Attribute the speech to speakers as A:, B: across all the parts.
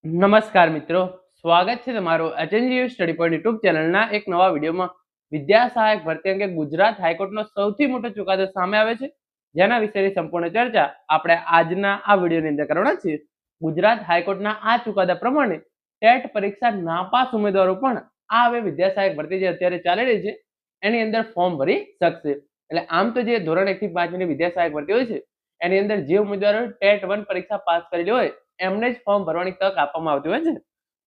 A: નમસ્કાર મિત્રો, સ્વાગત છે તમારું એચએનજીયુ સ્ટડી પોઈન્ટ યુટ્યુબ ચેનલના એક નવા વિડીયોમાં. વિદ્યા સહાયક ભરતી અંગે ગુજરાત હાઈકોર્ટનો સૌથી મોટો ચુકાદો સામે આવે છે, જેના વિશેની સંપૂર્ણ ચર્ચા આપણે આજના આ વિડીયોની અંદર કરવાના છીએ. ગુજરાત હાઈકોર્ટના આ ચુકાદા પ્રમાણે ટેટ પરીક્ષા નાપાસ ઉમેદવારો પણ આ હવે વિદ્યા સહાયક ભરતી જે અત્યારે ચાલી રહી છે એની અંદર ફોર્મ ભરી શકશે. એટલે આમ તો જે ધોરણ 1 થી 5 ની વિદ્યા સહાયક ભરતી હોય છે એની અંદર જે ઉમેદવારો ટેટ 1 પરીક્ષા પાસ કરેલી હોય એમને જ ફોર્મ ભરવાની તક આપવામાં આવતી હોય છે.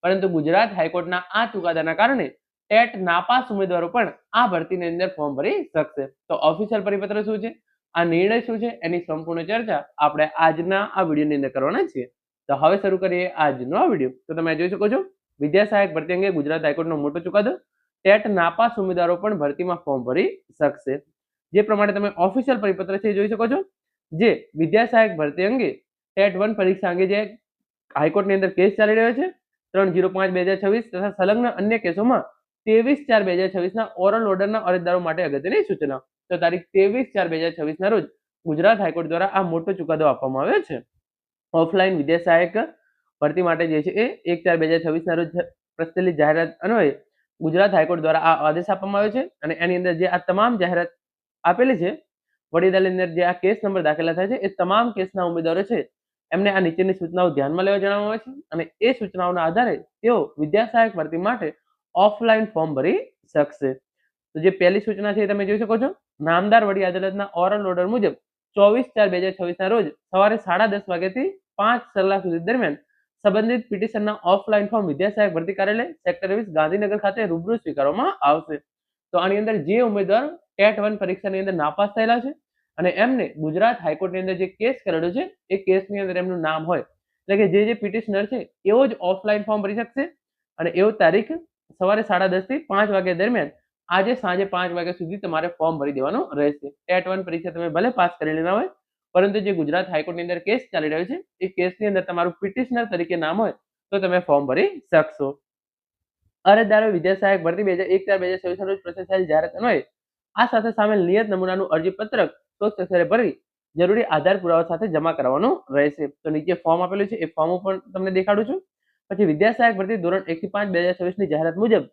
A: પરંતુ ગુજરાત હાઈકોર્ટના આ ચુકાદાના કારણે ટેટ નાપાસ ઉમેદવારો પણ આ ભરતીની અંદર ફોર્મ ભરી શકશે. તો ઓફિશિયલ પરિપત્ર શું છે, આ નિર્ણય શું છે, એની સંપૂર્ણ ચર્ચા આપણે આજના આ વિડીયોની અંદર કરવાના છીએ. તો હવે શરૂ કરીએ આજનો આ વિડીયો. તો તમે જોઈ શકો છો વિદ્યા સહાયક ભરતી અંગે ગુજરાત હાઈકોર્ટનો મોટો ચુકાદો. ટેટ નાપાસ ઉમેદવારો પણ ભરતીમાં ફોર્મ ભરી શકશે. જે પ્રમાણે તમે ઓફિશિયલ પરિપત્ર છે જોઈ શકો છો. જે વિદ્યા સહાયક ભરતી અંગે ટેટ 1 પરીક્ષા અંગે જે હાઈકોર્ટની અંદર કેસ ચાલી રહ્યો છે 3/05/2026 તથા સંલગ્ન અન્ય કેસોમાં 23/4/2026 ના ઓરલ ઓર્ડરના અરજદારો માટે અગત્યની સૂચના. તો તારીખ 23/4/2026 ના રોજ ગુજરાત હાઈકોર્ટ દ્વારા આ મોટો ચુકાદો આપવામાં આવ્યો છે. ઓફલાઈન વિદ્યા સહાયક ભરતી માટે જે છે એ 1/4/2026 ના રોજ પ્રચલિત જાહેરાત અન્વયે ગુજરાત હાઈકોર્ટ દ્વારા આ આદેશ આપવામાં આવ્યો છે. અને એની અંદર જે આ તમામ જાહેરાત આપેલી છે વડી અદાલતની અંદર જે આ કેસ નંબર દાખલા થાય છે એ તમામ કેસના ઉમેદવારો છે એમને આ નીચેની સૂચનાઓ ધ્યાનમાં લેવા જણાવવામાં આવે છે. અને એ સૂચનાઓના આધારે તેઓ વિદ્યા સહાયક ભરતી માટે ઓફલાઈન ફોર્મ ભરી શકશે. તો જે પહેલી સૂચના છે એ તમે જોઈ શકો છો. નામદાર વડી અદાલતના ઓરલ ઓર્ડર મુજબ 24/4/2026 ના રોજ સવારે 10:30 વાગ્યાથી 5 કલાક સુધી દરમિયાન સંબંધિત પિટિશનના ઓફલાઈન ફોર્મ વિદ્યા સહાયક ભરતી કાર્યાલય સેક્ટર 20 ગાંધીનગર ખાતે રૂબરૂ સ્વીકારવામાં આવશે. તો આની અંદર જે ઉમેદવાર ટેટ 1 પરીક્ષાની અંદર નાપાસ થયેલા છે અને એમને ગુજરાત હાઈકોર્ટની અંદર જે કેસ કરેલો છે એ કેસની અંદર એમનું નામ હોય, એટલે કે જે પિટિશનર છે એવો જ ઓફલાઈન ફોર્મ ભરી શકશે. અને એવો તારીખ સવારે 10:30 થી 5 વાગ્યા દરમિયાન આજે સાંજે 5 વાગ્યા સુધી તમારે ફોર્મ ભરી દેવાનું રહેશે. ટેટ 1 પરીક્ષા તમે ભલે પાસ કરેલી ના હોય, પરંતુ જે ગુજરાત હાઈકોર્ટની અંદર કેસ ચાલી રહ્યો છે એ કેસની અંદર તમારું પિટિશનર તરીકે નામ હોય તો તમે ફોર્મ ભરી શકશો. અરજદારો વિદ્યા સહાયક ભરતી 2001/4/2026 રોજ પ્રસિદ્ધ થયેલ જાહેરાત અન્વયે આ સાથે સામેલ નિયત નમૂનાનું અરજી પત્રક સ્વચ્છ ભરી જરૂરી આધાર પુરાવા સાથે જમા કરવાનું રહેશે. તો નીચે ફોર્મ આપેલું છે એ ફોર્મ પણ તમને દેખાડું છું. પછી વિદ્યા સહાયક ભરતી ધોરણ 1 થી 5/2026 ની જાહેરાત મુજબ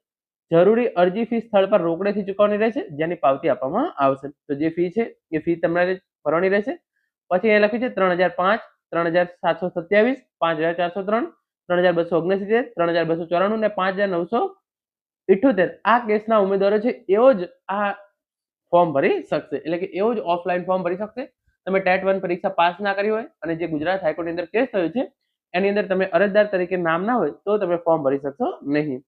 A: જરૂરી અરજી ફી સ્થળ પર રોકડેથી ચૂકવવાની રહેશે, જેની પાવતી આપવામાં આવશે. તો જે ફી છે એ ફી તમારે ભરવાની રહેશે. પછી એ લખ્યું છે 3005, 3727, 5403, 3269, 3294 અને 5978 આ કેસના ઉમેદવારો છે એવો જ આ ફોર્મ ભરી શકશે. એટલે કે એવો જ ઓફલાઈન ફોર્મ ભરી શકશે. તમે ટેટ 1 પરીક્ષા પાસ ના કરી હોય અને જે ગુજરાત હાઈકોર્ટની અંદર કેસ થયો છે એની અંદર તમે અરજદાર તરીકે નામ ના હોય તો તમે ફોર્મ ભરી શકશો નહીં.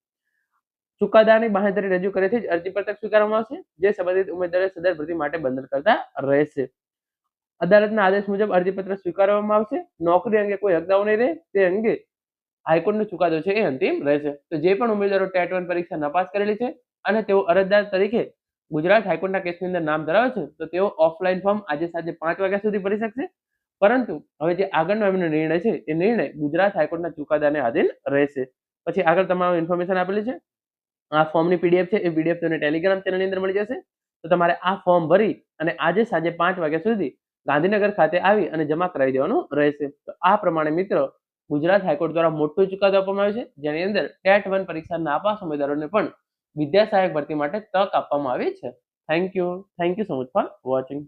A: ચુકાદાની બાંહેધરી રજૂ કર્યાથી જ અરજી પત્રક સ્વીકારવામાં આવશે, જે સંબંધિત ઉમેદવારે સદર ભરતી માટે બંધન કરતા રહેશે. અદાલતના આદેશ મુજબ અરજીપત્ર સ્વીકારવામાં આવશે. નોકરી અંગે કોઈ હકદાવો નહીં રહે તે અંગે હાઈકોર્ટનો ચુકાદો છે એ અંતિમ રહેશે. તો જે પણ ઉમેદવારો ટેટ 1 પરીક્ષા નપાસ કરેલી છે અને તેઓ અરજદાર તરીકે ગુજરાત હાઈકોર્ટના કેસની અંદર નામ ધરાવે છે તો તેઓ ઓફલાઈન ફોર્મ આજે સાંજે 5 વાગ્યા સુધી ભરી શકશે. પરંતુ હવે જે આગળનો એમનો નિર્ણય છે એ નિર્ણય ગુજરાત હાઈકોર્ટના ચુકાદાને આધીન રહેશે. પછી આગળ તમામ ઇન્ફોર્મેશન આપેલી છે. આ ફોર્મની પીડીએફ છે એ પીડીએફ તમને ટેલિગ્રામ ચેનલની અંદર મળી જશે. તો તમારે આ ફોર્મ ભરી અને આજે સાંજે 5 વાગ્યા સુધી ગાંધીનગર ખાતે આવી અને જમા કરાવી દેવાનું રહેશે. તો આ પ્રમાણે મિત્રો ગુજરાત હાઈકોર્ટ દ્વારા મોટો ચુકાદો આપવામાં આવ્યો છે, જેની અંદર ટેટ 1 પરીક્ષા નાપાસ ઉમેદવારોને પણ વિદ્યા સહાયક ભરતી માટે તક આપવામાં આવી છે. Thank you so much for watching.